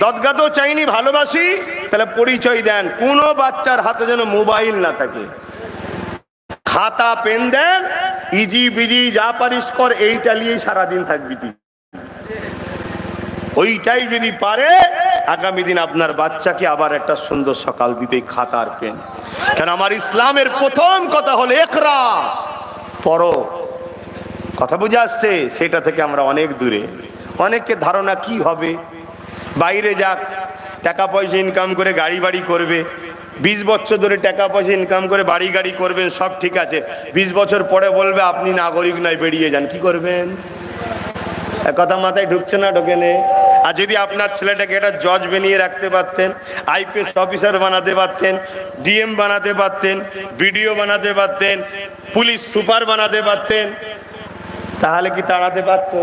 দদগাতো চাইনি, ভালোবাসি, তাহলে পরিচয় দেন। কোনো বাচ্চার হাতে যেন মোবাইল না থাকে, খাতা পেন দেন, ইজি বিজি যা পারিস কর, এইটা নিয়েই সারাদিন থাকবি তুই। ওইটাই যদি পারে আগামী দিন আপনার বাচ্চাকে আবার একটা সুন্দর সকাল দিতে খাতার পেন। কেন আমার ইসলামের প্রথম কথা হলো ইকরা, পড়ো। কথা বুঝে আসছে? সেটা থেকে আমরা অনেক দূরে। অনেকে ধারণা কি হবে, বাইরে যাক, টাকা পয়সা ইনকাম করে গাড়ি বাড়ি করবে, 20 বছর ধরে টাকা পয়সা ইনকাম করে বাড়ি গাড়ি করবেন, সব ঠিক আছে। 20 বছর পরে বলবে আপনি নাগরিক নয়, বেরিয়ে যান। কি করবেন? কথা মাথায় ঢুকছে না? ঢোকেনে? আর যদি আপনার ছেলেটাকে একটা জজ বানিয়ে রাখতে পারতেন, আইপিএস অফিসার বানাতে পারতেন, ডিএম বানাতে পারতেন, বিডিও বানাতে পারতেন, পুলিশ সুপার বানাতে পারতেন, তাহলে কি তাড়াতে পারতো?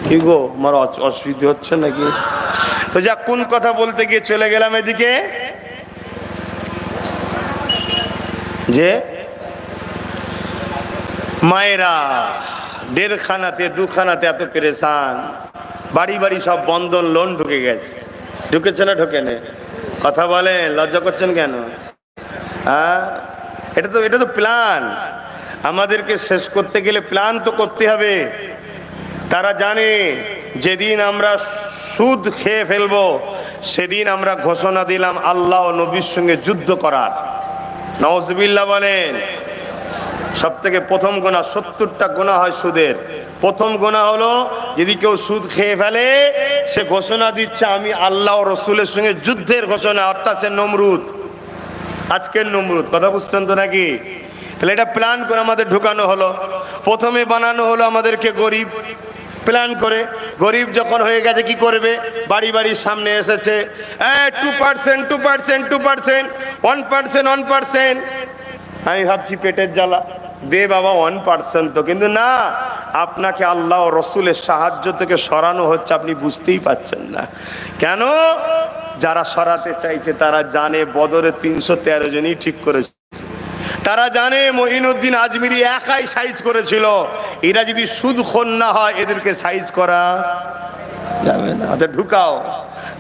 কি গো, আমার অসুবিধা হচ্ছে নাকি? তো যা, কোন কথা বলতে গিয়ে চলে গেলাম এদিকে, যে মায়েরা দেড়খানাতে দুখানাতে এত পেরেশান, বাড়ি বাড়ি সব বন্ধন লোন ঢুকে গেছে। ঢুকেছে না ঢোকেনে? কথা বলেন, লজ্জা করছেন কেন? হ্যাঁ, এটা তো প্ল্যান। আমাদেরকে শেষ করতে গেলে প্ল্যান তো করতে হবে। তারা জানে যেদিন আমরা সুদ খেয়ে ফেলবো, সেদিন আমরা ঘোষণা দিলাম আল্লাহ ও নবীর সঙ্গে যুদ্ধ করার। নাউজুবিল্লাহ বলেন। সব থেকে প্রথম গুনাহ, 70টা গুনাহ হয় সুদের। প্রথম গুনাহ হলো যদি কেউ সুদ খেয়ে ফেলে, সে ঘোষণা দিচ্ছে আমি আল্লাহ ও রসুলের সঙ্গে যুদ্ধের ঘোষণা, অর্থাৎ সে নমরুদ, আজকের নমরুদ। কথা বুঝছেন তো নাকি? তাহলে এটা প্ল্যান করে আমাদের ঢুকানো হলো। প্রথমে বানানো হলো আমাদেরকে গরিব, প্ল্যান করে। গরিব যখন হয়ে গেছে কি করবে? বাড়ি বাড়ির সামনে এসেছে 2%, 2%, 2%, 1%, 1%। আমি ভাবছি পেটের জ্বালা, দে বাবা 1% তো, কিন্তু না, আপনাকে আল্লাহ ও রসুলের সাহায্য থেকে সরানো হচ্ছে, আপনি বুঝতেই পাচ্ছেন না কেন? যারা সরাতে চাইছে তারা জানে বদরে 313 জনই ঠিক করেছে। তারা জানে মঈনুদ্দিন আজমিরি একাই সাইজ করেছিল। এরা যদি সুদখোর না হয়, এদেরকে সাইজ করা যাবে না। ঢুকাও,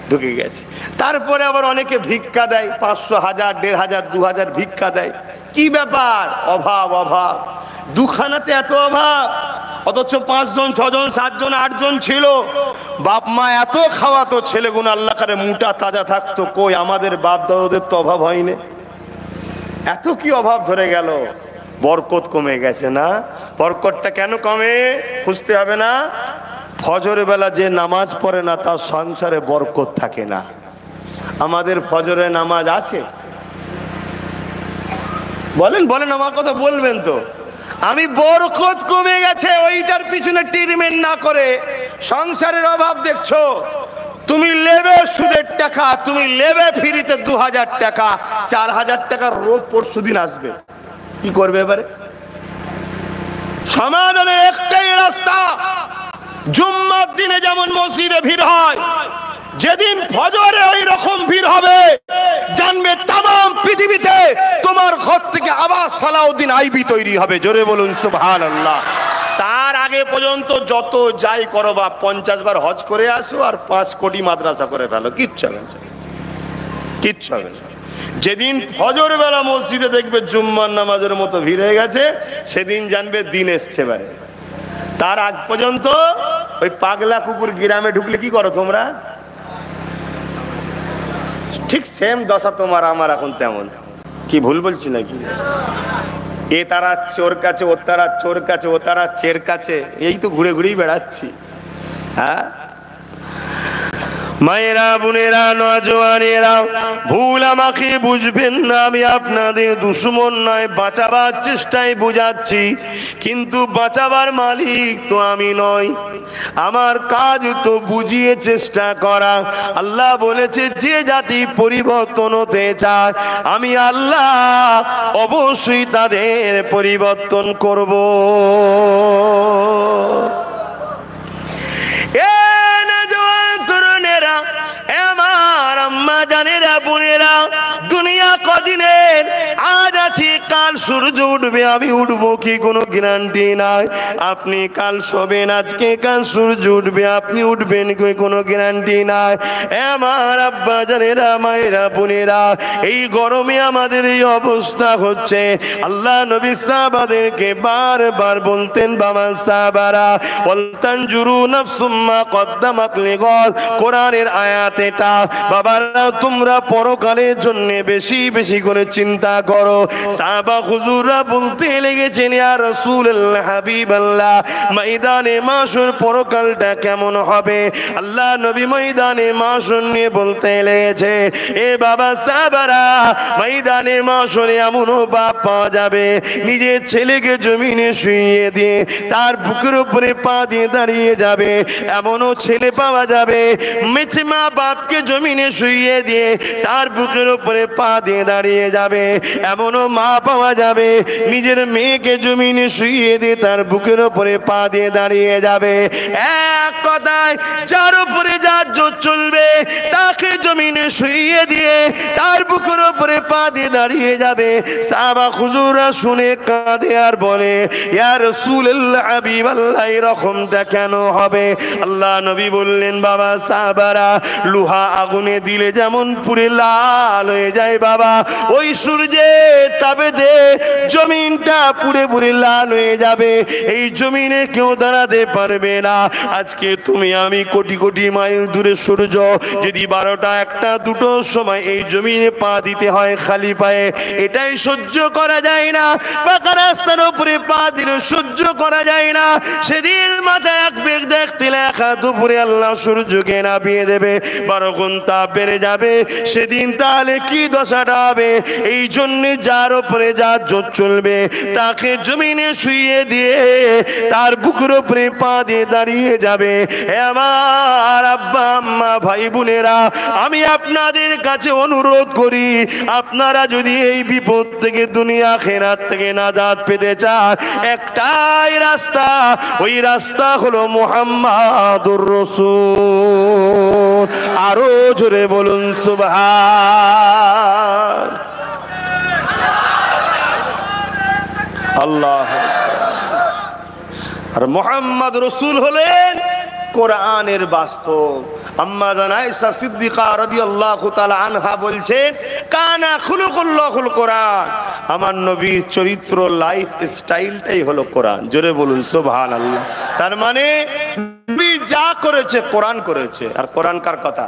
ঢুকে গেছে। তারপরে আবার অনেকে ভিক্ষা দেয়, 500, 1000, 1500, 2000 ভিক্ষা দেয়। কি ব্যাপার? অভাব, অভাব। দুখানাতে এত অভাব, অথচ 5 জন, 6 জন, 7 জন, 8 জন ছিল। বাপ মা এত খাওয়াতো, ছেলেগুলো আল্লাহ করে মোটা তাজা থাকতো। কই আমাদের বাপ দাদাদের তো অভাব হয়নি। এত কি অভাব ধরে গেল? বরকত কমে গেছে না? বরকতটা কেন কমে? খুঁজতে হবে না? ফজরের বেলা যে নামাজ পড়ে না, তার সংসারে বরকত থাকে না। আমাদের ফজরের নামাজ আছে? বলেন বলেন, আমার কথা বলবেন তো। আমি বরকত কমে গেছে, ওইটার পিছনে ট্রিটমেন্ট না করে সংসারের অভাব দেখছো। তুমি লেবে সুদের টাকা, তুমি লেবে ফ্রিতে 2000 টাকা, 4000 টাকার রোগ পরশু দিন আসবে। কি করবে এবারে? সমাধানের একটাই রাস্তা। জুম্মার দিনে যেমন মসজিদে ভিড় হয়, যেদিন ফজরে ওই রকম ভিড় হবে, জানবে তামাম পৃথিবীতে তোমার ঘর থেকে আবার সালাউদ্দিন আইবি তৈরি হবে। জোরে বলুন সুবহানাল্লাহ। তার আগে পর্যন্ত যত যাই করো, বা 50 বার হজ করে আসো আর 5 কোটি মাদ্রাসা করে ফেলো, কিচ্ছু হবে না, কিচ্ছু হবে না। যেদিন ফজর বেলা মসজিদে দেখবে জুম্মার নামাজের মতো ভিড় হয়ে গেছে, সেদিন জানবে দিন এসছে বারে। তার আগ পর্যন্ত ওই পাগলা কুকুর গ্রামে ঢুকলে কি করো তোমরা? ঠিক সেম দশা তোমার আমার এখন তেমন। কি ভুল বলছি নাকি? এ তাড়াচ্ছে ওর কাছে, ও তাড়াচ্ছে ওর কাছে, ও তাড়াচ্ছে এর কাছে, এই তো ঘুরে ঘুরেই বেড়াচ্ছি। হ্যাঁ, মায়েরা, বোনেরা, নওজওয়ানেরা, ভুল আমাকে বুঝবেন না। আমি আপনাদের দুশমন নয়, বাঁচাবার চেষ্টায় বুঝাচ্ছি। কিন্তু বাঁচাবার মালিক তো আমি নই, আমার কাজ তো বুঝিয়ে চেষ্টা করা। আল্লাহ বলেছে যে জাতি পরিবর্তন হতে চায়, আমি আল্লাহ অবশ্যই তাদের পরিবর্তন করব। আমার আম্মা জানেরা, বোনেরা, দুনিয়া কদিনের, আজ আছি কাল সূর্য উঠবে আমি উঠবো কি কোনো গ্যারান্টি নাই। আপনি কাল শোবেন আজকে কাল সূর্য উঠবে আপনি উঠবেন কি কোনো গ্যারান্টি নাই। আমার আব্বা জানেরা মায়েরা বোনেরা এই গরমে আমাদের এই অবস্থা হচ্ছে। আল্লাহ নবী সাহাবাদেরকে বারবার বলতেন বাবা সাহাবারা ওয়ালতানজুরু নাফসুম মা কদ্দামাত লিগাদ। কোরআনের আয়াত এটা। বাবারা তোমরা পরকালের জন্য বেশি বেশি করে চিন্তা করো। সাহাবা হুজুররা বলতে লেগেছেন ইয়া রাসূলুল্লাহ হাবিবাল্লাহ ময়দানে মাশর পরকালটা কেমন হবে। আল্লাহ নবী ময়দানে মাশর নিয়ে বলতে লেগেছে এ বাবা সাহাবারা ময়দানে মাশরে এমনও বাপ পাওয়া যাবে নিজের ছেলেকে জমিনে শুইয়ে দিয়ে তার বুকের উপরে পা দিয়ে দাঁড়িয়ে যাবে। এমনও ছেলে পাওয়া যাবে মেছে মা বাপকে জমিনে শুইয়ে দিয়ে তার বুকের উপরে পা দিয়ে দাঁড়িয়ে যাবে। এমনও মা পাওয়া যাবে নিজের মেয়েকে জমিনে শুইয়ে দিয়ে তার বুকের উপরে পা দিয়ে দাঁড়িয়ে যাবে। এক কথায় যার উপরে যার জোর চলবে তাকে জমিনে শুইয়ে দিয়ে তার বুকের উপরে পা দিয়ে দাঁড়িয়ে যাবে। সাহাবা হুজুররা শুনে কাঁদে আর বলে ইয়া রাসূলুল্লাহ হাবিবাল্লাহ এরকমটা কেন হবে। আল্লাহ নবী বললেন বাবা সাহাবারা লোহা আগুনে দিলে যেমন পুড়ে লাল হয়ে যায় বাবা ওই সূর্যের তাপে দে জমিনটা পুড়ে পুড়ে লাল হয়ে যাবে। এই জমিনে কেউ দাঁড়াতে পারবে না। আজকে তুমি আমি কোটি কোটি মাইল দূরে সূর্য যদি 12টা 1টা 2টোর সময় এই জমিনে পা দিতে হয় খালি পায়ে এটাই সহ্য করা যায় না। পাকা রাস্তার উপরে পা দিলে সহ্য করা যায় না। সেদিন মাথায় এক বেগ দেখতে লেখা দুপুরে আল্লাহ সূর্যকে নামিয়ে দেবে 12 ঘন্টা বেড়ে যাবে। সেদিন তাহলে কি দশাটা হবে। এই জন্য যার উপরে যার জোর চলবে তাকে জমিনে শুইয়ে দিয়ে তার বুকের উপরে পা দিয়ে দাঁড়িয়ে যাবে। আমার আব্বা আম্মা ভাই বোনেরা আমি আপনাদের কাছে অনুরোধ করি আপনারা যদি এই বিপদ থেকে দুনিয়া আখিরাত থেকে নাজাত পেতে চান একটাই রাস্তা ওই রাস্তা হলো মুহাম্মাদুর রাসূল। আরো জোরে বলুন সুবহান আল্লাহ। আর মুহাম্মদ রাসূল হলেন কোরআনের বাস্তব। আম্মা জান আয়েশা সিদ্দিকা রাদিয়াল্লাহু তাআলা আনহা বলছেন কানা খুলুকুল্লাহুল কোরআন। আমার নবীর চরিত্র লাইফ স্টাইলটাই হলো কোরআন। জোরে বলুন সুবহানাল্লাহ। তার মানে নবী যা করেছে কোরআন করেছে। আর কোরআন কার কথা?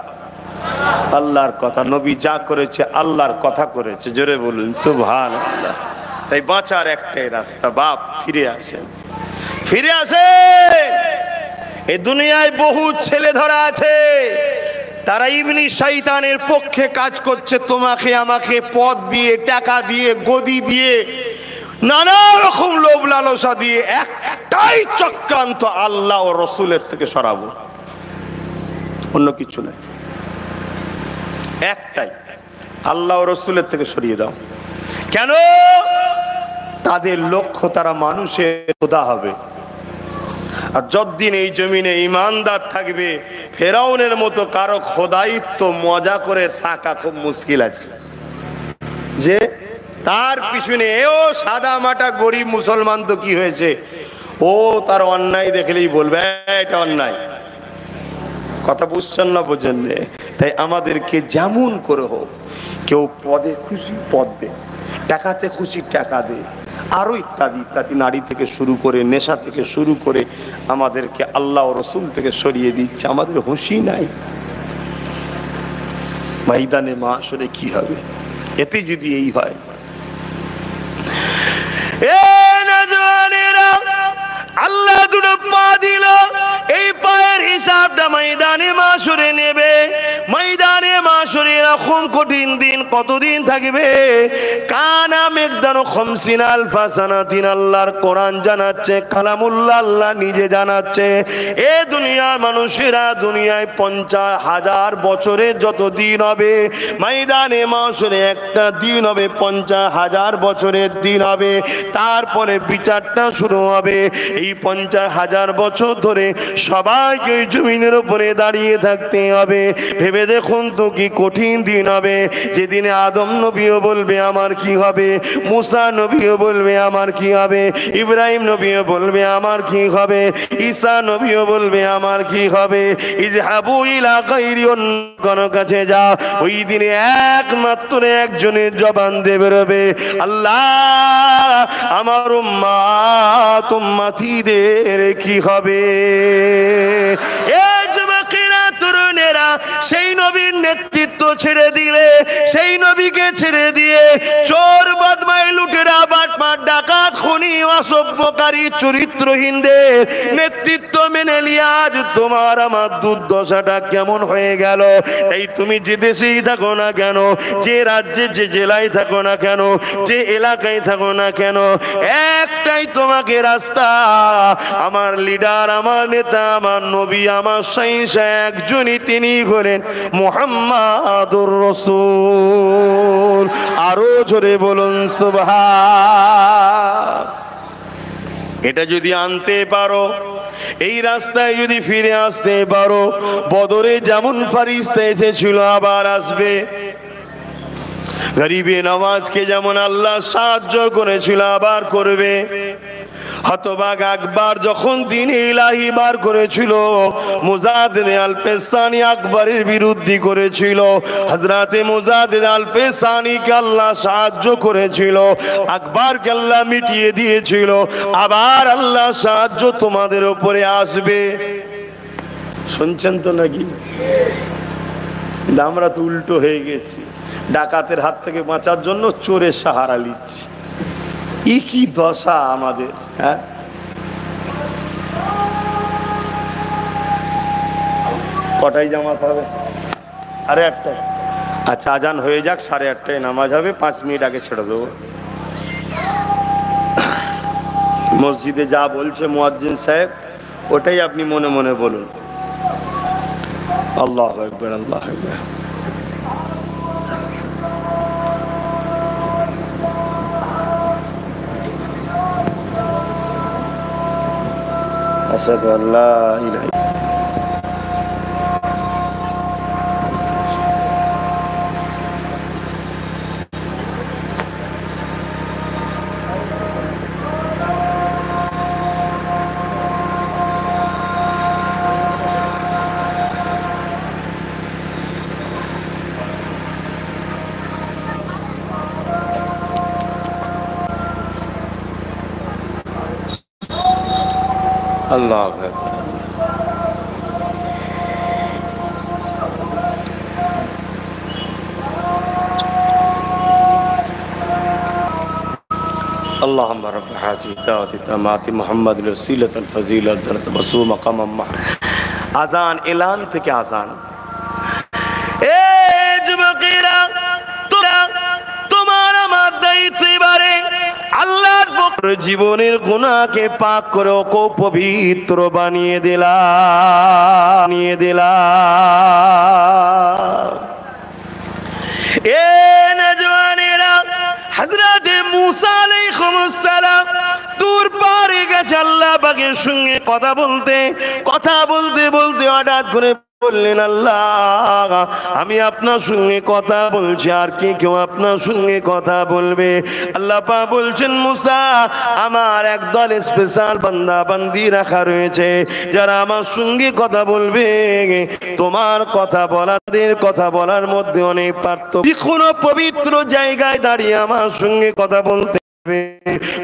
আল্লাহর কথা। নবী যা করেছে আল্লাহর কথা করেছে। জোরে বলুন সুবহানাল্লাহ। তাই বাঁচার একটাই রাস্তা বাপ ফিরে আসেন ফিরে আসেন। এই দুনিয়ায় বহু ছেলে ধরা আছে তারা ইবলিস শয়তানের পক্ষে কাজ করছে। তোমাকে আমাকে পদ দিয়ে টাকা দিয়ে গদি দিয়ে নানা রকম লোভ লালসা দিয়ে একটাই চক্রান্ত আল্লাহ ও রসুলের থেকে সরাবো অন্য কিছু নয়। একটাই আল্লাহ ও রসুলের থেকে সরিয়ে দাও। কেন? তাদের লক্ষ্য তারা মানুষের খোদা হবে। আর যতদিন এই জমিনে ইমানদার থাকবে ফেরাউনের মতো কারো খোদায়িত্ব মজা করে থাকা খুব মুশকিল আছে। যে তার পিছনে এও সাদা মাটা গরিব মুসলমান তো কি হয়েছে ও তার অন্যায় দেখলেই বলবে এটা অন্যায়। কথা বুঝছেন না বোঝেন? তাই আমাদেরকে যেমন করে হোক কেউ পদে খুশি পদ দে টাকাতে খুশি টাকা দে আরো ইত্যাদি ইত্যাদি নারী থেকে শুরু করে নেশা থেকে শুরু করে আমাদেরকে আল্লাহ ও রসুল থেকে সরিয়ে দিচ্ছে। আমাদের হুঁশি নাই। ময়দানে মাশরে কি হবে এতে যদি এই হয়। আল্লাহ দুটো পা দিল এই পায়ের হিসাবটা ময়দানে মাশরে নেবে। ময়দানে মাশরে এরকম কঠিন দিন কতদিন থাকবে? কানা মিকদারু 50 আলফা সানাতিন। আল্লাহর কোরআন জানাচ্ছে কালামুল্লাহ আল্লাহ নিজে জানাচ্ছে এ দুনিয়ার মানুষেরা দুনিয়ায় 50,000 বছরের যত দিন হবে ময়দানে মাশরে একটা দিন হবে 50,000 বছরের দিন হবে। তারপরে বিচারটা শুরু হবে। এই 50,000 বছর ধরে সবাইকে জমিনের উপরে দাঁড়িয়ে থাকতে হবে। ভেবে দেখুন তো কি কঠিন দিন হবে যেদিন দিনে আদম নবীও বলবে আমার কি হবে, মুসা নবীও বলবে আমার কি হবে, ইব্রাহিম নবীও বলবে আমার কি হবে, ঈসা নবীও বলবে আমার কি হবে। ইযহাবু ইলা গায়রি, অন্য কাছে যা। ওই দিনে একমাত্র একজনের জবান দিয়ে বেরোবে, আল্লাহ আমার উম্মত উম্মতিদের কি হবে। এই যুবকেরা, তরুণেরা, সেই নবীর নেতৃত্ব ছেড়ে দিলে, সেই নবীকে ছেড়ে দিয়ে চোর বদমাই লুটেরা বাটপার ডাকাত খুনি অসভ্যকারী চরিত্রহীনদের নেতৃত্ব মেনে নিয়ে আজ তোমার আমার দুর্দশাটা কেমন হয়ে গেল। তাই তুমি যে দেশেই থাকো না কেন, যে রাজ্যে যে জেলায় থাকো না কেন, যে এলাকায় থাকো না কেন, একটাই তোমাকে রাস্তা। আমার লিডার, আমার নেতা, আমার নবী, আমার সাইস একজনই, তিনি হলেন মুহাম্মাদুর রাসূল। আরো জোরে বলুন সুবহান। এটা যদি আনতে পারো, এই রাস্তায় যদি ফিরে আসতে পারো, বদরে যেমন ফারিস্তা এসেছিল আবার আসবে, গরিবে নওয়াজকে যেমন আল্লাহ সাহায্য করেছিল আবার করবে। হতবাগ আকবর যখন দ্বীন ইলাহি বার করেছিল, মুজাদ্দিদ আল-ফেসানি আকবরের বিরুদ্ধে করেছিল, হযরতে মুজাদ্দিদ আল-ফেসানিকে আল্লাহ সাহায্য করেছিল, আকবরকে আল্লাহ মিটিয়ে দিয়েছিল। আবার আল্লাহ সাহায্য তোমাদের উপরে আসবে। শুনছেন তো নাকি? কিন্তু আমরা তো উল্টো হয়ে গেছি, ডাকাতের হাত থেকে বাঁচার জন্য চোরের সাহারা নিচ্ছি। কি দশা আমাদের! হ্যাঁ, কটায় জামাত হবে? 8:30। আচ্ছা, আজান হয়ে যাক, 8:30টায় নামাজ হবে, 5 মিনিট আগে ছেড়ে দেবো। মসজিদে যা বলছে মুয়াজ্জিন সাহেব, ওটাই আপনি মনে মনে বলুন, আল্লাহু আকবার, আল্লাহু আকবার। আশহাদু আল্লা ইলাহা আল্লাহু আকবার। اللهم رب هذه الدعوة التامة محمد الوسيلة الفضيلة الرسول مقام محمود। আজান, এলান থেকে আজান। এ যুবকেরা, তোমার আমার দায়িত্ব এবারে আল্লাহর জীবনের গুনাহকে পাক করে ওকে পবিত্র বানিয়ে দিলাম। এ নওজওয়ানেরা, হযরতে মুসা আলাইহিস সালাম দূর পারে গেছে আল্লাহ পাকের সঙ্গে কথা বলতে বলতে হঠাৎ করে বললেন, আল্লাহ আমি আপনার সঙ্গে কথা বলছি, আর কি কেউ আপনার সঙ্গে কথা বলবে? আল্লাহ পাক বলছেন, মুসা আমার একদল স্পেশাল বান্দা বান্দি রাখা রয়েছে, যারা আমার সঙ্গে কথা বলবে। তোমার কথা বলাদের কথা বলার মধ্যে অনেক পার্থক্য। কোনো পবিত্র জায়গায় দাঁড়িয়ে আমার সঙ্গে কথা বলতে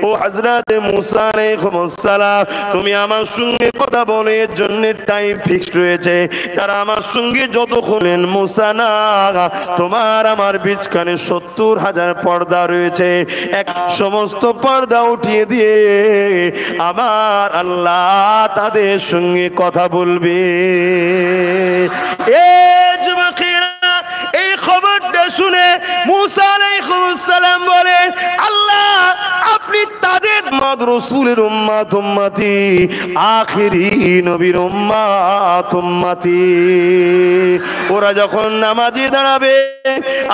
ও হযরতে মুসা আলাইহিস সালাম, তুমি আমার সঙ্গে কথা বলে এর জন্য টাইম ফিক্সড রয়েছে। তারা আমার সঙ্গে যত খুলেন মুসা না, তোমার আমার বিচখানে 70,000 পর্দা রয়েছে, এক সমস্ত পর্দা উঠিয়ে দিয়ে আমার আল্লাহ তাদের সঙ্গে কথা বলবে। এ যুবকেরা, এই খবরটা শুনে মুসা আলাইহিস সালাম বলেন, আল্লাহ আপনি তাদের রাসূলের উম্মত উম্মতি, আখিরি নবীর উম্মত উম্মতি। ওরা যখন নামাজে দাঁড়াবে,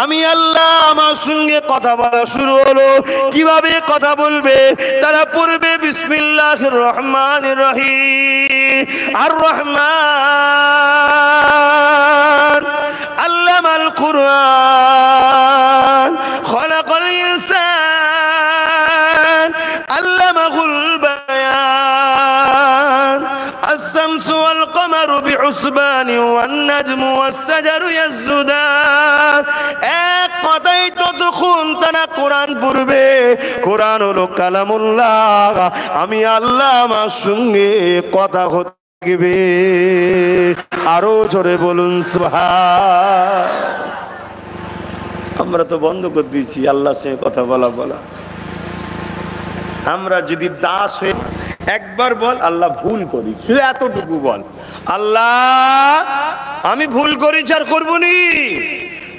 আমি আল্লাহ আমার সঙ্গে কথা বলা শুরু হলো। কিভাবে কথা বলবে? তারা পড়বে বিসমিল্লাহির রহমানির রহিম। আর রহমান আল্লামাল কুরআন উসবানি ওয়ান নাজমু ওয়াস সাজারু ইয়াসজুদান। এক কথাই ততক্ষণ তারা কোরআন পড়বে। কোরআন হলো কালামুল্লাহ, আমি আল্লাহ আমার সঙ্গে কথা হবে। আরো জোরে বলুন সুবহান। আমরা তো বন্ধ করে দিয়েছি আল্লাহর সঙ্গে কথা বলা। আমরা যদি দাস হয়ে একবার বল আল্লাহ ভুল করি, শুধু এতটুকু বল, আল্লাহ আমি ভুল করেছি আর করবো নি।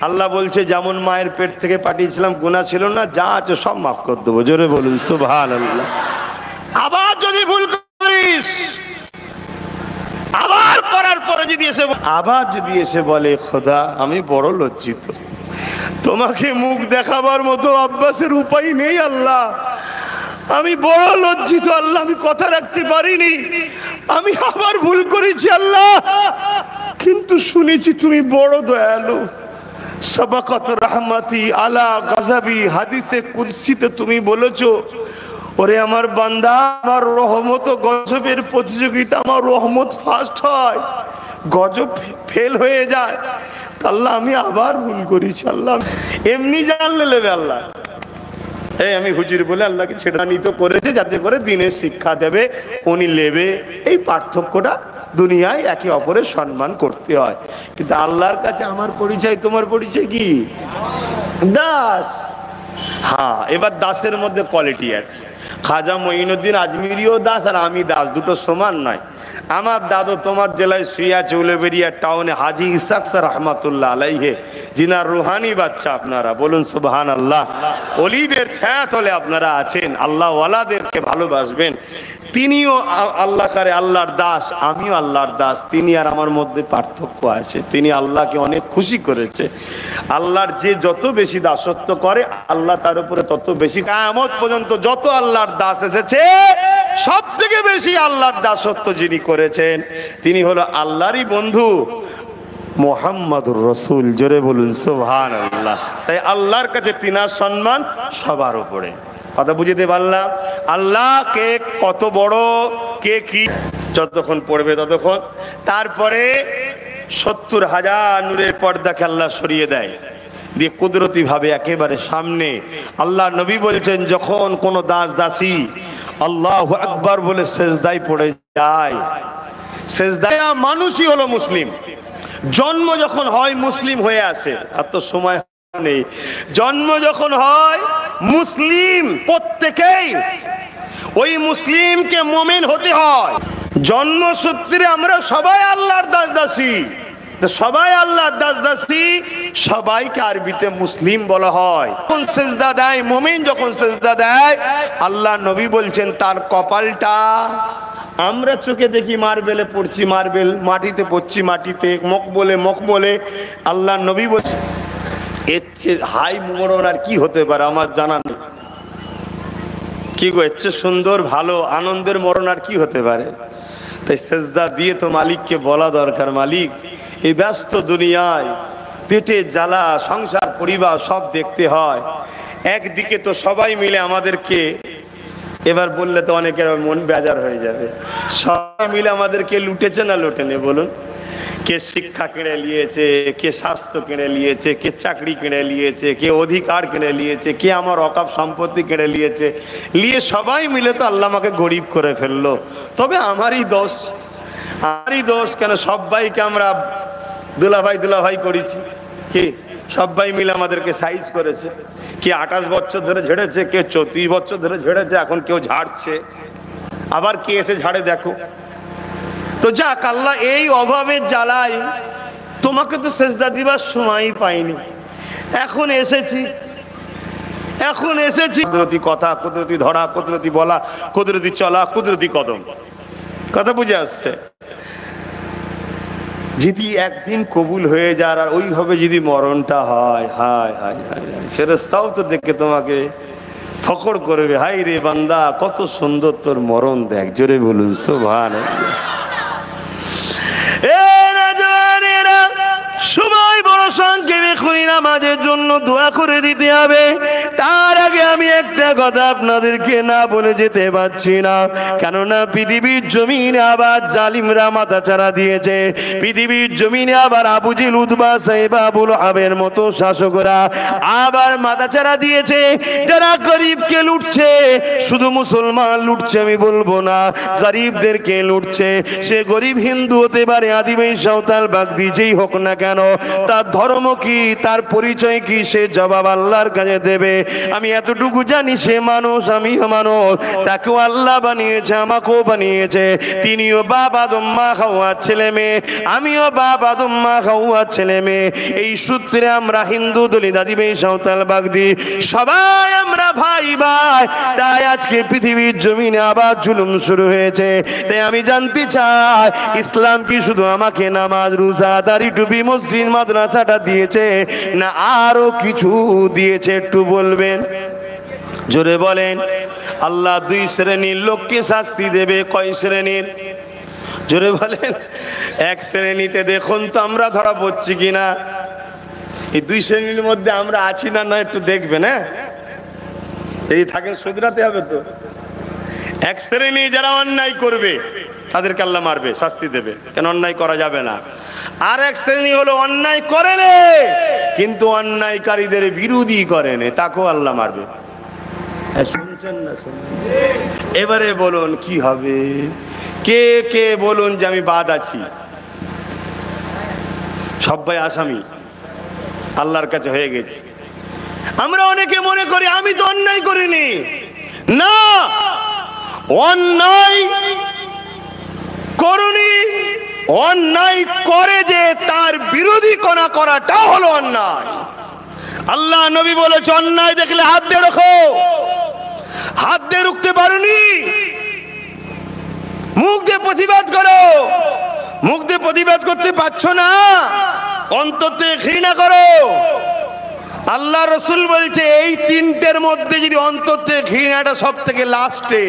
আল্লাহ বলছে যেমন মায়ের পেট থেকে পাঠিয়েছিলাম, গুনাহ ছিল না, যা আছে সব মাফ করে দেবো। জোরে বলুন সুবহানাল্লাহ। আবার যদি ভুল করিস, আবার করার পরে যদি এসে বলে খোদা আমি বড় লজ্জিত, তোমাকে মুখ দেখাবার মতো আব্বাসের উপায় নেই আল্লাহ, আমি বড় লজ্জিত আল্লাহ, আমি কথা রাখতে পারিনি, আমি আবার ভুল করেছি আল্লাহ, কিন্তু শুনেছি তুমি বড় দয়ালু, সাবাকাত রাহমাতি আলা গাযাবি। হাদিসে কুদসিতে তুমি বলেছো, ওরে আমার বান্দা, আমার রহমত ও গজবের প্রতিযোগিতা, আমার রহমত ফার্স্ট হয়, গজব ফেল হয়ে যায়। আল্লাহ আমি আবার ভুল করেছি আল্লাহ। এমনি জানলে নেবে আল্লাহ, এই আমি হুজুর বলে আল্লাহকে ছেড়ানিত করেছে যাতে করে দিনের শিক্ষা দেবে, উনি নেবে। এই পার্থক্যটা দুনিয়ায় একে অপরের সম্মান করতে হয়, কিন্তু আল্লাহর কাছে আমার পরিচয় তোমার পরিচয় কি? দাস। হ্যাঁ, এবার দাসের মধ্যে কোয়ালিটি আছে। খাজা মঈনুদ্দিন আজমিরিও দাস আর আমি দাস, দুটো সমান নয়। আমার দাদু তোমার জেলায় শুয়ে আছে উলুবেড়িয়া টাউনে, হাজি ইসাক স্যার রহমাতুল্লাহ আলাইহে, জিনার রুহানি বাচ্চা আপনারা, বলুন সুবহানাল্লাহ। ওলিদের ছায়া তলে আপনারা আছেন, আল্লাহ ওয়ালাদেরকে ভালোবাসবেন। তিনিও আল্লাহ করে আল্লাহর দাস, আমিও আল্লাহর দাস। তিনি আর আমার মধ্যে পার্থক্য আছে, তিনি আল্লাহকে অনেক খুশি করেছে। আল্লাহর যে যত বেশি দাসত্ব করে আল্লাহ তার উপরে তত বেশি। কিয়ামত পর্যন্ত যত আল্লাহর দাস এসেছে, সব থেকে বেশি আল্লাহর দাসত্ব যিনি করেছেন তিনি হলো আল্লাহরই বন্ধু মুহাম্মাদুর রাসূল। জোরে বলুন সুবহানাল্লাহ। তাই আল্লাহর কাছে তিনার সম্মান সবার উপরে। কথা বুঝতে পারলাম? আল্লাহ কে কত বড়, কে কি যতক্ষণ পড়বে ততক্ষণ। তারপরে ৭০,০০০ নূরের পর্দাকে আল্লাহ সরিয়ে দেয়, দিয়ে কুদরতি ভাবে একেবারে সামনে আল্লাহ নবী বলছেন, যখন কোন দাস দাসী আল্লাহু আকবার বলে সেজদায় পড়ে যায়, সেজদায় মানুষই হলো মুসলিম। জন্ম যখন হয় মুসলিম হয়ে আসে, আর তো সময় নেই। জন্ম যখন হয় মুসলিম প্রত্যেকেই, ওই মুসলিমকে মুমিন হতে হয়। জন্মসূত্রে আমরা সবাই আল্লাহর দাস দাসী, সবাই আল্লাহর দাস দাসী, সবাইকে আরবিতে মুসলিম বলা হয়। যখন সেজদা দেয় মুমিন, যখন সেজদা দেয়, আল্লাহ নবী বলছেন তার কপালটা, আমরা চোখে দেখি মার্বেলে পড়ছি মার্বেল, মাটিতে পড়ছি মাটিতে, মকবলে। আল্লাহ নবী বলছেন এর চেয়ে হাই মরণ আর কি হতে পারে আমার জানা নেই। কি গো, এর চেয়ে সুন্দর ভালো আনন্দের মরণ আর কি হতে পারে? তাই সেজদা দিয়ে তো মালিককে বলা দরকার, মালিক এই ব্যস্ত দুনিয়ায় পেটের জ্বালা, সংসার পরিবার সব দেখতে হয়, একদিকে তো সবাই মিলে আমাদেরকে, এবার বললে তো অনেকের মন বেজার হয়ে যাবে, সবাই মিলে আমাদেরকে লুটেছে না লোটেনে বলুন? কে শিক্ষা কিনে নিয়েছে, কে স্বাস্থ্য কিনে নিয়েছে, কে চাকরি কিনে নিয়েছে, কে অধিকার কিনে নিয়েছে, কে আমার অকাপ সম্পত্তি কিনে নিয়েছে, নিয়ে সবাই মিলে তো আল্লাহ আমাকে গরিব করে ফেললো। তবে আমারই দোষ কেন? সবাইকে আমরা দুলাভাই করেছি, কি সবাই মিলে আমাদেরকে সাইজ করেছে। কে 28 বছর ধরে ঝেড়েছে, কে 34 বছর ধরে ঝেড়েছে, এখন কেউ ঝাড়ছে, আবার কে এসে ঝাড়ে দেখো। তো যাক, আল্লাহ এই অভাবের জ্বালাই তোমাকে তো সেজদা দিবার সময়ই পাইনি, এখন এসেছি। কুদরতি কথা, কুদরতি ধরা, কুদরতি বলা, কুদরতি চলা, কুদরতি কদম। কথা বুঝে আসছে? যদি একদিন কবুল হয়ে যায় আর ওইভাবে যদি মরণটা হয়, হায় হায় হায়, ফেরেশতাও তো দেখে তোমাকে ফখর করবে, হাই রে বান্দা কত সুন্দর তোর মরণ, দেখ। জোরে বলুন সুবহানাল্লাহ। সময় বড় সংক্ষেপে, এখনই নামাজের জন্য দোয়া করে দিতে হবে। তার আগে আমি একটা কথা আপনাদেরকে না বলে যেতে পারছি না, কেননা পৃথিবীর জমিনে আবার জালিমরা মাথাচাড়া দিয়েছে। পৃথিবীর জমিনে আবার আবু জেহেল, উতবা, সাইবা, আবুল আহাবের মতো শাসকরা আবার মাথাচাড়া দিয়েছে। যারা গরিবকে লুটছে, শুধু মুসলমান লুটছে আমি বলবো না, গরিবদেরকে লুটছে। সে গরিব হিন্দু হতে পারে, আদিবাসী, সাঁওতাল, বাগদি, যেই হোক না কেন, তার ধর্ম কি, তার পরিচয় কি, সে জবাব আল্লাহর কাছে দেবে। আমি এতটুকু জানি, সে মানুষ, আমিও মানুষ, তাকেও আল্লাহ বানিয়েছে, আমাকেও বানিয়েছে। তিনিও বাপ আদম, মা হাওয়ার ছেলে মেয়ে, আমিও বাপ আদম, মা হাওয়ার ছেলে মেয়ে। এই সূত্রে আমরা হিন্দু, দলিত, আদিবাসী, সাঁওতাল, বাগদি সবাই আমরা ভাই ভাই। তাই আজকে পৃথিবীর জমিনে আবার জুলুম শুরু হয়েছে। তাই আমি জানতে চাই, ইসলাম কি শুধু আমাকে নামাজ, রোজা, দাড়ি, টুপি, মসজিদ, মাদ্রাসাটা দিয়েছে, না আরো কিছু দিয়েছে? একটু বলবেন, জোরে বলেন। আল্লাহ দুই শ্রেণীর লোককে শাস্তি দেবে। কয় শ্রেণীর? জোরে বলেন। এক শ্রেণীতে দেখুন তো আমরা ধরা পড়ছি কিনা। এই দুই শ্রেণীর মধ্যে আমরা আছি না না একটু দেখবেন। হ্যাঁ, এই থাকেন, শুধরাতে হবে তো। এক শ্রেণী যারা অন্যায় করবে তাদেরকে আল্লাহ মারবে, শাস্তি দেবে, কেন অন্যায় করা যাবে না। আর এক শ্রেণী হলো অন্যায় করে নে, কিন্তু অন্যায়কারীদের বিরোধী করে নে, তাকেও আল্লাহ মারবে। শুনছেন না? এবারে বলুন কি হবে? কে কে বলুন যে আমি বাদ আছি? সবাই আসামি আল্লাহর কাছে হয়ে গেছি। আমরা অনেকে মনে করি আমি তো অন্যায় করিনি। না, অন্যায় করুনি, অন্যায় করে যে তার বিরোধী করাটা হলো অন্যায়। আল্লাহ নবী বলেছে, অন্যায় দেখলে হাত দিয়ে রাখো। হাত দিয়ে রুখতে পারোনি, মুখ দিয়ে প্রতিবাদ করো। মুখ দিয়ে প্রতিবাদ করতে পারছো না, অন্তর থেকে ঘৃণা করো। আল্লাহ রসুল বলছে, এই তিনটের মধ্যে যদি অন্তর থেকে ঘৃণাটা সব থেকে লাস্টে।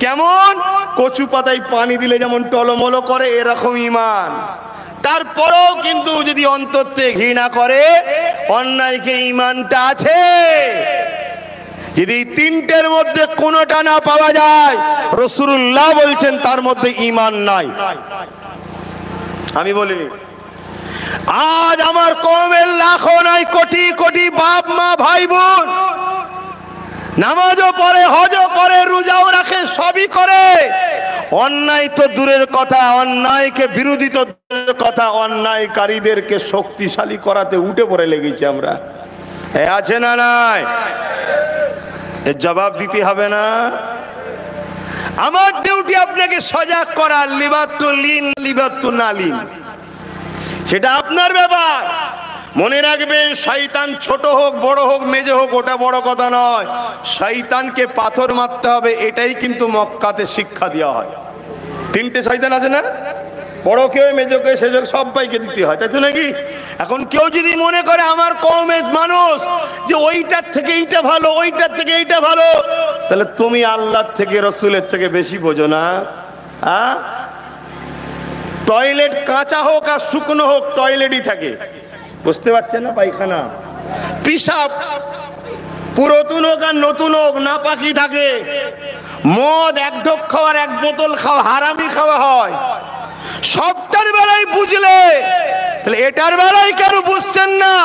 কেমন? কচু পাতায় পানি দিলে যেমন টলমলো করে, এরকম ঈমান। তারপরেও কিন্তু যদি অন্তর থেকে ঘৃণা করে, অন্যায়কে ঈমানটা আছে। যদি তিনটের মধ্যে কোনোটা না পাওয়া যায়, রাসূলুল্লাহ বলছেন তার মধ্যে ঈমান নাই। আমি বলিনি। আজ আমার কওমের লাখো নাই কোটি কোটি বাপ মা ভাই বোন নামাজও পড়ে, হজও করে, রোজাও রাখে, সবই করে। অন্যায় তো দূরের কথা, অন্যায়কে বিরোধী তো দূরের কথা, অন্যায়কারীদেরকে শক্তিশালী করাতে উঠে পড়ে লেগেছি আমরা। আছে না নাই? এর জবাব দিতে হবে না? আমার ডিউটি আপনাকে সজাগ করার, লিবাত্তু লিন লিবাত্তু না লিন, সেটা আপনার ব্যাপার। মনে রাখবেন, শয়তান ছোট হোক, বড় হোক, মেজে হোক, ওটা বড় কথা নয়। শয়তানকে পাথর মারতে হবে, এটাই কিন্তু মক্কাতে শিক্ষা দেওয়া হয়। তিনটে শয়তান আছে না? বড়কে, মেজকে, সেজক সবাইকে দিতে হয়, তাই তো নাকি? এখন কেউ যদি মনে করে আমার কওমের মানুষ যে ওইটার থেকে এইটা ভালো, ওইটার থেকে এইটা ভালো, তাহলে তুমি আল্লাহর থেকে, রসুলের থেকে বেশি বোঝো না। হ্যাঁ, টয়লেট কাঁচা হোক আর শুকনো হোক, টয়লেটই থাকে। বুঝতে পারছেন না? পায়খানা, পিসাব, পুরাতন হোক আর নতুন হোক, নাপাকি থাকে। মদ এক ঢোক খাওয়ার এক বোতল খাওয়া, হারামি খাওয়া হয়। সবটার বেলায় বুঝলে, তাহলে এটার বেলায় কেন বুঝছেন না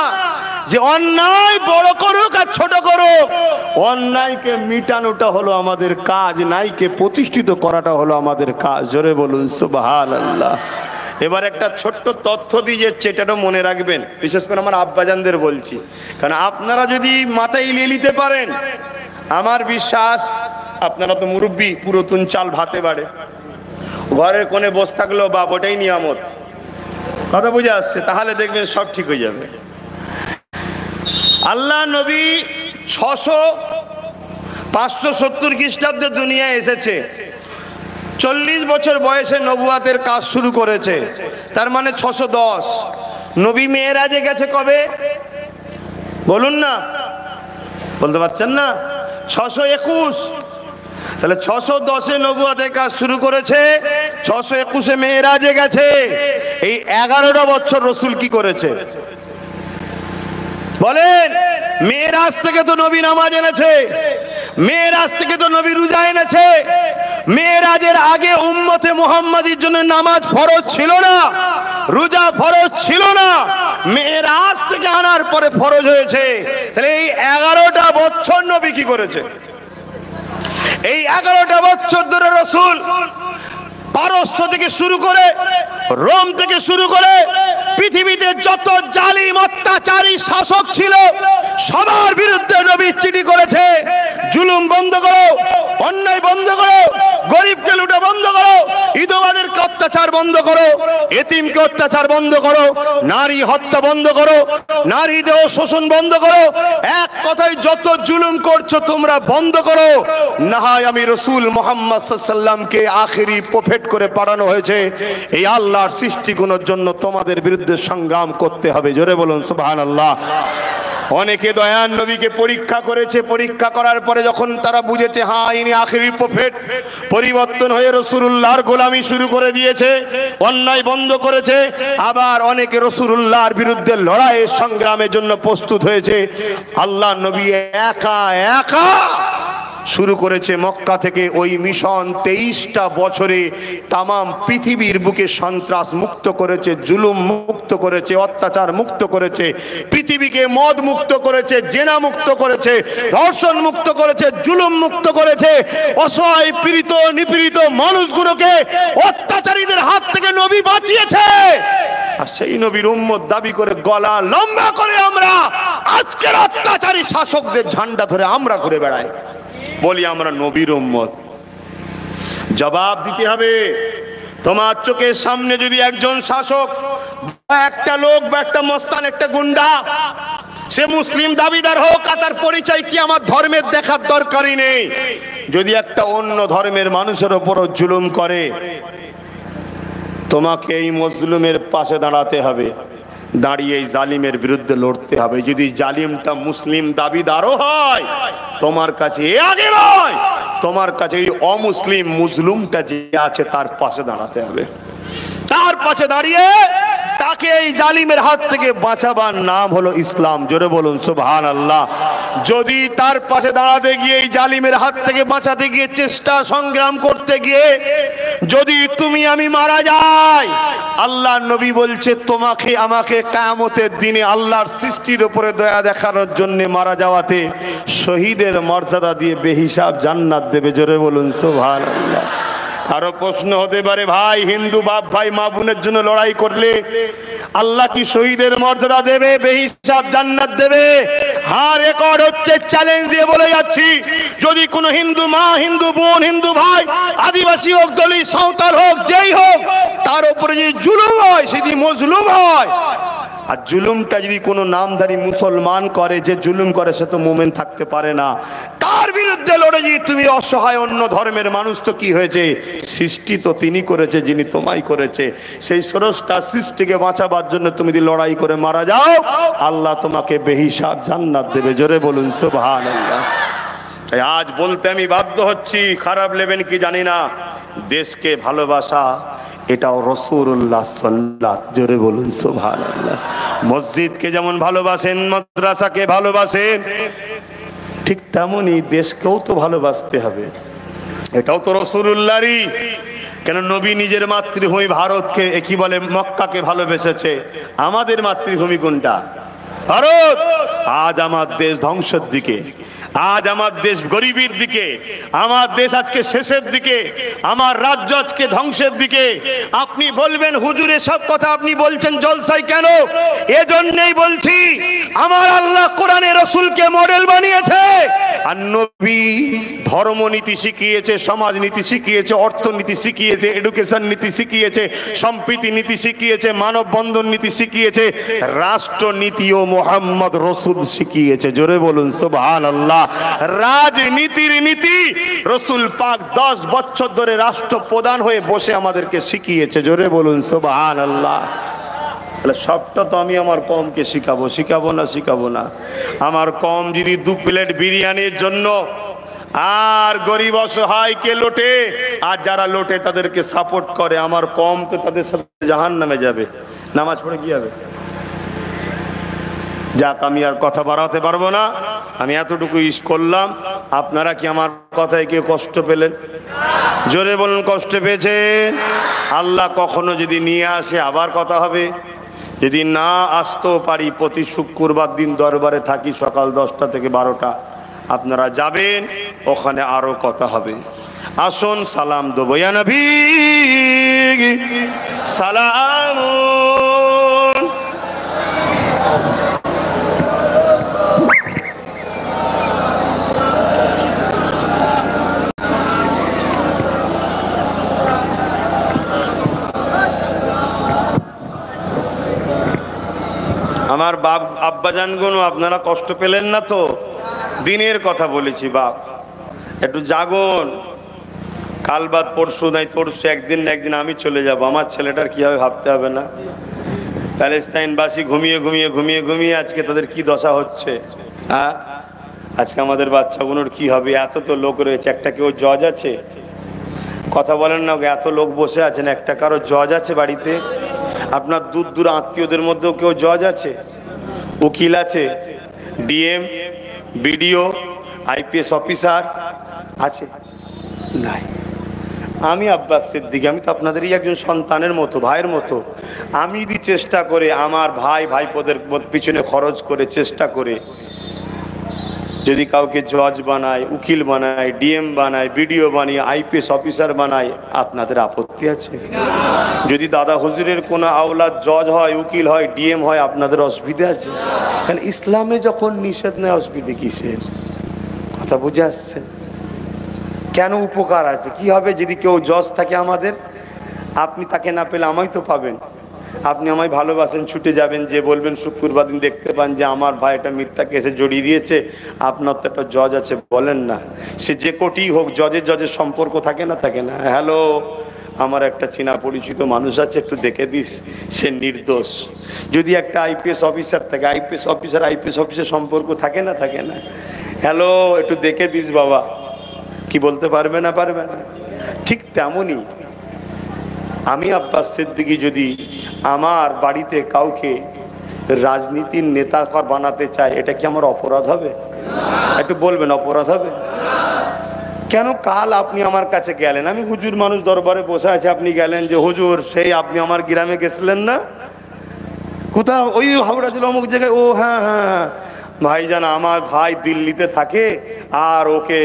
যে অন্যায় বড় করুক আর ছোট করুক, অন্যায়কে মিটানোটা হলো আমাদের কাজ, নাইকে প্রতিষ্ঠিত করাটা হলো আমাদের কাজ। জোরে বলুন সুবহানাল্লাহ। এবার একটা ছোট্ট তথ্য দিয়ে যাচ্ছে, এটাও মনে রাখবেন, বিশেষ করে আমার আব্বাজানদের বলছি, কারণ আপনারা যদি মাথায় নিয়ে নিতে পারেন, আমার বিশ্বাস আপনারা তো মুরব্বী, পুরাতন চাল ভাতে বাড়ে, ঘরের কোণে বসে থাকলেও বাপ, ওটাই নিয়ামত। কথা বুঝে আসছে? তাহলে দেখবেন সব ঠিক হয়ে যাবে। আল্লাহ নবী 570 খ্রিস্টাব্দে দুনিয়ায় এসেছে। 40 বছর বয়সে নবুয়াতের কাজ শুরু করেছে, তার মানে 610। নবী মেরাজে গেছে কবে বলুন না? বলতে পারছেন না? 621। তাহলে 610-এ নবুয়াতের কাজ শুরু করেছে, 621-এ মেরাজে গেছে। এই 11টা বছর রসুল কি করেছে বলেন? মেরাজ থেকে তো নবী নামাজ এনেছে, মেরাজ থেকে তো নবী রোজা এনেছে। মেরাজের আগে উম্মতে মুহাম্মাদির জন্য নামাজ ফরজ ছিল না, রোজা ফরজ ছিল না, মেরাজ থেকে আনার পরে ফরজ হয়েছে। তাহলে এই 11টা বছর নবী কি করেছে? এই 11টা বছর ধরে রাসূল পারস্য থেকে শুরু করে, রোম থেকে শুরু করে পৃথিবীতে যত জালিম অত্যাচারী শাসক ছিল সবার বিরুদ্ধে নবী চিঠি করেছে, জুলুম বন্ধ করো, অন্যায় বন্ধ করো, গরিবকে লুটা বন্ধ করো, বিধবাদেরকে অত্যাচার বন্ধ করো, এতিমকে অত্যাচার বন্ধ করো, নারী হত্যা বন্ধ করো, নারী দেহ শোষণ বন্ধ করো, এক কথায় যত জুলুম করছো তোমরা বন্ধ করো, না হয় আমি রাসূল মুহাম্মদ সাল্লাল্লাহু আলাইহি ওয়াসাল্লামকে আখেরি প্রফেট করে পাঠানো হয়েছে, এই আল্লাহর সৃষ্টিগুলোর জন্য তোমাদের বিরুদ্ধে সংগ্রাম করতে হবে। জোরে বলুন সুবহানাল্লাহ। অনেকে দয়ার নবীকে পরীক্ষা করেছে, পরীক্ষা করার পরে যখন তারা বুঝেছে হ্যাঁ ইনি আখেরি প্রফেট, পরিবর্তন হয়ে রাসূলুল্লাহর গোলামি শুরু করে দিয়েছে, অন্যায় বন্ধ করেছে। আবার অনেকে রাসূলুল্লাহর বিরুদ্ধে লড়াইয়ের সংগ্রামের জন্য প্রস্তুত হয়েছে। আল্লাহ নবী একা একা শুরু করেছে মক্কা থেকে ওই মিশন। 23টা বছরে তামাম পৃথিবীর বুকে সন্ত্রাস মুক্ত করেছে, জুলুম মুক্ত করেছে, অত্যাচার মুক্ত করেছে, পৃথিবীকে মদ মুক্ত করেছে, জেনা মুক্ত করেছে, ধর্ষণ মুক্ত করেছে, জুলুম মুক্ত করেছে। অসহায় পীড়িত নিপীড়িত মানুষগুলোকে অত্যাচারীদের হাত থেকে নবী বাঁচিয়েছে। আর সেই নবীর উম্মত দাবি করে গলা লম্বা করে আমরা আজকের অত্যাচারী শাসকদের ঝান্ডা ধরে আমরা ঘুরে বেড়াই, বলি আমরা নবীর উম্মত। জবাব দিতে হবে। তোমার চোখের সামনে যদি একজন শাসক বা একটা লোক বা একটা মস্তান, একটা গুন্ডা, সে মুসলিম দাবিদার হোক, আর তার পরিচয় কি আমার ধর্মের দেখার দরকারই নেই, যদি একটা অন্য ধর্মের মানুষের উপরও জুলুম করে, তোমাকে এই মজলুমের পাশে দাঁড়াতে হবে, দাঁড়িয়ে এই জালিমের বিরুদ্ধে লড়তে হবে। যদি জালিমটা মুসলিম দাবিদারও হয়, তোমার কাছে এ আগে নয়, তোমার কাছে এই অমুসলিম মুসলিমটা যে আছে তার পাশে দাঁড়াতে হবে। তার পাশে দাঁড়িয়ে তাকে এই জালিমের হাত থেকে বাঁচাবার নাম হলো ইসলাম। জোরে বলুন সুবহানাল্লাহ। যদি তার পাশে দাঁড়াতে গিয়ে এই জালিমের হাত থেকে বাঁচাতে গিয়ে চেষ্টা সংগ্রাম করতে গিয়ে যদি তুমি আমি মারা যাই, আল্লাহ নবী বলছে তোমাকে আমাকে কিয়ামতের দিনে আল্লাহর সৃষ্টির উপরে দয়া দেখানোর জন্য মারা যাওয়াতে শহীদের মর্যাদা দিয়ে বেহিসাব জান্নাত দেবে। জোরে বলুন সুবহানাল্লাহ। আরো প্রশ্ন হতে পারে, ভাই হিন্দু বাপ ভাই মা বোনের জন্য লড়াই করলে আল্লাহ কি শহীদের মর্যাদা দেবে, বেহিসাব জান্নাত দেবে? হ্যাঁ, রেকর্ড হচ্ছে, চ্যালেঞ্জ দিয়ে বলে যাচ্ছি, যদি কোনো হিন্দু মা, হিন্দু বোন, হিন্দু ভাই, আদিবাসী হোক, দলিত, সাঁওতাল হোক, যেই হোক, তার উপরে যদি জুলুম হয়, সেটি মজলুম হয়। আর জুলুমটা যদি কোনো নামধারী মুসলমান করে, যে জুলুম করে সে তো মুমিন থাকতে পারে না, তার বিরুদ্ধে লড়ে যদি তুমি অসহায় অন্য ধর্মের মানুষ, তো কি হয়েছে? সৃষ্টি তো তিনি করেছে যিনি তোমায় করেছে, সেই স্রষ্টা সৃষ্টিকে বাঁচাবার জন্য তুমি যদি লড়াই করে মারা যাও, আল্লাহ তোমাকে বেহিসাব জান্নাত দেবে। জোরে বলুন সুবহানাল্লাহ। আজ বলতে আমি বাধ্য হচ্ছি, খারাপ নেবেন কি জানি না, দেশকে ভালোবাসা এটাও রাসূলুল্লাহ সাল্লাল্লাহু আলাইহি। জোরে বলুন সুবহানাল্লাহ। মসজিদকে যেমন ভালোবাসেন, মাদ্রাসাকে ভালোবাসেন, ঠিক তেমনই দেশকেও তো ভালোবাসতে হবে, এটাও তো রাসূলুল্লাহরই। কেন নবী নিজের মাতৃভূমি ভারতকে কি বলে, মক্কাকে ভালোবেসেছে। আমাদের মাতৃভূমি কোনটা? ভারত। আজ আমার দেশ ধ্বংসের দিকে, আজ আমার দেশ গরিবের দিকে, আমার দেশ আজকে শেষের দিকে, আমার রাজ্য আজকে ধ্বংসের দিকে। আপনি বলবেন হুজুর এসব কথা আপনি বলছেন জলসায় কেন? এজন্যই বলছি, আমার আল্লাহ কোরআনে রাসূলকে মডেল বানিয়েছে, আর নবী ধর্মনীতি শিখিয়েছে, সমাজনীতি শিখিয়েছে, অর্থনীতি শিখিয়েছে, এডুকেশন নীতি শিখিয়েছে, সম্প্রীতি নীতি শিখিয়েছে, মানববন্ধন নীতি শিখিয়েছে, রাষ্ট্রনীতিও মুহাম্মদ রাসূল শিখিয়েছে। জোরে বলুন সুবহানাল্লাহ। রাজনীতির নীতি রাসূল পাক 10 বছর ধরে রাষ্ট্রপ্রধান হয়ে বসে আমাদেরকে শিখিয়েছে। জোরে বলুন সুবহানাল্লাহ। তাহলে সবটা তো আমি আমার কমকে শিখাবো না? আমার কম যদি 2 প্লেট বিরিয়ানির জন্য আর গরিব অসহায়কে লোটে, আর যারা লোটে তাদেরকে সাপোর্ট করে, আমার কম তো তাদের সাথে জাহান্নামে যাবে। নামাজ পড়ে কি হবে? যাক, আমি আর কথা বাড়াতে পারবো না, আমি এতটুকু করলাম। আপনারা কি আমার কথায় কেউ কষ্ট পেলেন? জোরে বলুন, কষ্ট পেয়েছেন? আল্লাহ কখনো যদি নিয়ে আসে আবার কথা হবে, যদি না আসতেও পারি প্রতি শুক্রবার দিন দরবারে থাকি সকাল 10টা থেকে 12টা, আপনারা যাবেন, ওখানে আরো কথা হবে। আসুন সালাম দেবো, ইয়া নবী সালাম। আমার বাপ আব্বাজানগণ, আপনারা কষ্ট পেলেন না তো? দিনের কথা বলেছি বাপ, একটু জাগুন। কাল বাদ পরশু নাই তরশু একদিন না একদিন আমি চলে যাব, আমার ছেলেটার কি হবে ভাবতে হবে না? প্যালেস্তাইনবাসী ঘুমিয়ে ঘুমিয়ে ঘুমিয়ে ঘুমিয়ে আজকে তাদের কি দশা হচ্ছে, হ্যাঁ? আজকে আমাদের বাচ্চাগুলোর কি হবে? এত তো লোক রয়েছে, একটা কেউ জজ আছে? কথা বলেন না, এত লোক বসে আছেন, একটা কারো জজ আছে বাড়িতে? আপনার দূর দূর আত্মীয়দের মধ্যেও কেউ জজ আছে, উকিল আছে, ডিএম, বিডিও, আইপিএস অফিসার আছে? নাই। আমি আব্বাস সিদ্দিকী, আমি তো আপনাদেরই একজন সন্তানের মতো, ভাইয়ের মতো। আমি যদি চেষ্টা করে আমার ভাই ভাইপোদের পিছনে খরচ করে চেষ্টা করে যদি কাউকে জজ বানায়, উকিল বানায়, ডিএম বানায়, বিডিও বানিয়ে আইপিএস অফিসার বানায়, আপনাদের আপত্তি আছে? যদি দাদা হুজুরের কোনো আওলাদ জজ হয়, উকিল হয়, ডিএম হয়, আপনাদের অসুবিধা আছে? কারণ ইসলামে যখন নিষেধ নেই, অসুবিধে কিসের? কথা বুঝে আসছে? কেন উপকার আছে? কি হবে যদি কেউ জজ থাকে আমাদের? আপনি তাকে না পেলে আমায় তো পাবেন। আপনি আমায় ভালোবাসেন, ছুটে যাবেন, যে বলবেন শুক্রবার দিন দেখতে পান যে আমার ভাই একটা মিথ্যা কেসে জড়িয়ে দিয়েছে, আপনার তো একটা জজ আছে, বলেন না? সে যে কোটি হোক, জজের সম্পর্ক থাকে না, থাকে না? হ্যালো, আমার একটা চেনা পরিচিত মানুষ আছে, একটু দেখে দিস, সে নির্দোষ। যদি একটা আইপিএস অফিসার থাকে, আইপিএস অফিসের সম্পর্ক থাকে না, থাকে না? হ্যালো, একটু দেখে দিস বাবা। কি বলতে পারবে না? পারবে না? ঠিক তেমনই আমি আব্বাস সিদ্দিকী যদি আমার বাড়িতে কাউকে রাজনীতির নেতা বানাতে চাই, এটা কি আমার অপরাধ হবে? একটু বলবেন, অপরাধ হবে? কেন? কাল আপনি আমার কাছে গেলেন, আমি হুজুর মানুষ, দরবারে বসে আছে, আপনি গেলেন যে হুজুর সেই আপনি আমার গ্রামে গেছিলেন না? কোথাও? ওই হাওড়া জেলা অমুক জায়গায়। ও হ্যাঁ হ্যাঁ ভাইজান, আমার ভাই দিল্লিতে থাকে, আর ওকে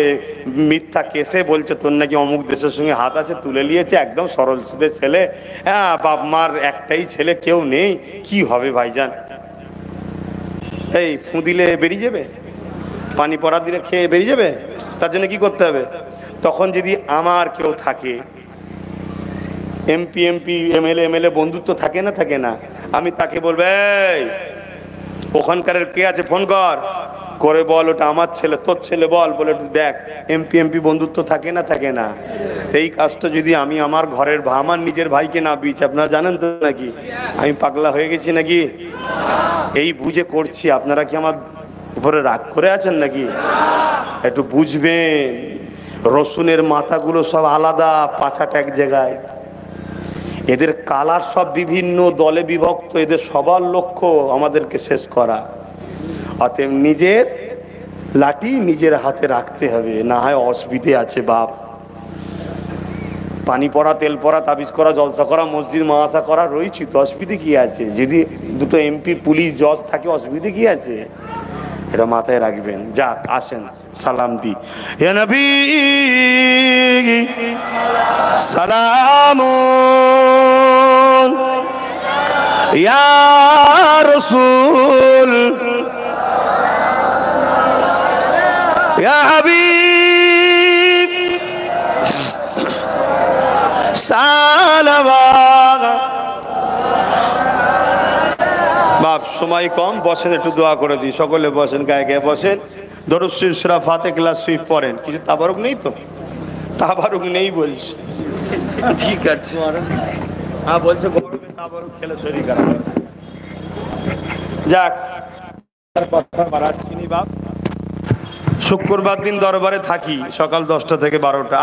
মিথ্যা কেসে বলছে তোর নাকি অমুক দেশের সঙ্গে হাত আছে, তুলে নিয়েছে, একদম সরল সিধে ছেলে, হ্যাঁ, বাপ মার একটাই ছেলে, কেউ নেই, কি হবে ভাইজান? এই ফু দিলে বেরিয়ে যাবে? পানি পড়া দিলে খেয়ে বেরিয়ে যাবে? তার জন্য কি করতে হবে? তখন যদি আমার কেউ থাকে, এমপি এমএলএ বন্ধুত্ব থাকে না, থাকে না? আমি তাকে বলবো, এই ওখানকার কে আছে ফোন করে বল ওটা আমার ছেলে, তোর ছেলে, বল, বলে একটু দেখ। এমপি বন্ধুত্ব থাকে না, থাকে না? এই কাজটা যদি আমি আমার ঘরের আমার নিজের ভাইকে না বিচ, আপনারা জানেন তো নাকি আমি পাগলা হয়ে গেছি নাকি? এই বুঝে করছি, আপনারা কি আমার উপরে রাগ করে আছেন নাকি? একটু বুঝবেন, রসুনের মাথাগুলো সব আলাদা, পাছাটা এক জায়গায়, এদের কালার সব বিভিন্ন দলে বিভক্ত, এদের সবার লক্ষ্য আমাদেরকে শেষ করা। অতএব নিজের লাঠি নিজের হাতে রাখতে হবে, না হয় অসুবিধে আছে বাপ। পানি পড়া, তেল পড়া, তাবিজ করা, জলসা করা, মসজিদ মাহাসা করা রয়েছে তো, অসুবিধে কি আছে? যদি দুটো এমপি, পুলিশ, জজ থাকে, অসুবিধে কি আছে? এটা মাথায় রাখবেন। যাক, আসেন সালাম দি। ইয়া নবী সালামুন, ইয়া রাসূল, ইয়া হাবিব, সালাওয়াত। বাপ সময় কম, বসেন, একটু দোয়া করে দিই। সকলে বসেন, গায়ে গায়ে বসেন। দরুদ শরীফ, সূরা ফাতিহা, ক্লাস সুইপ পড়েন। কিছু তাবারুক নেই তো? তাবারুক নেই বলছি, ঠিক আছে। হ্যাঁ বলছে গরমে তাবারুক খেলে শরীর খারাপ হয়। যাক, কথা বাড়াচ্ছি নি বাপ। শুক্রবার দিন দরবারে থাকি সকাল 10টা থেকে 12টা।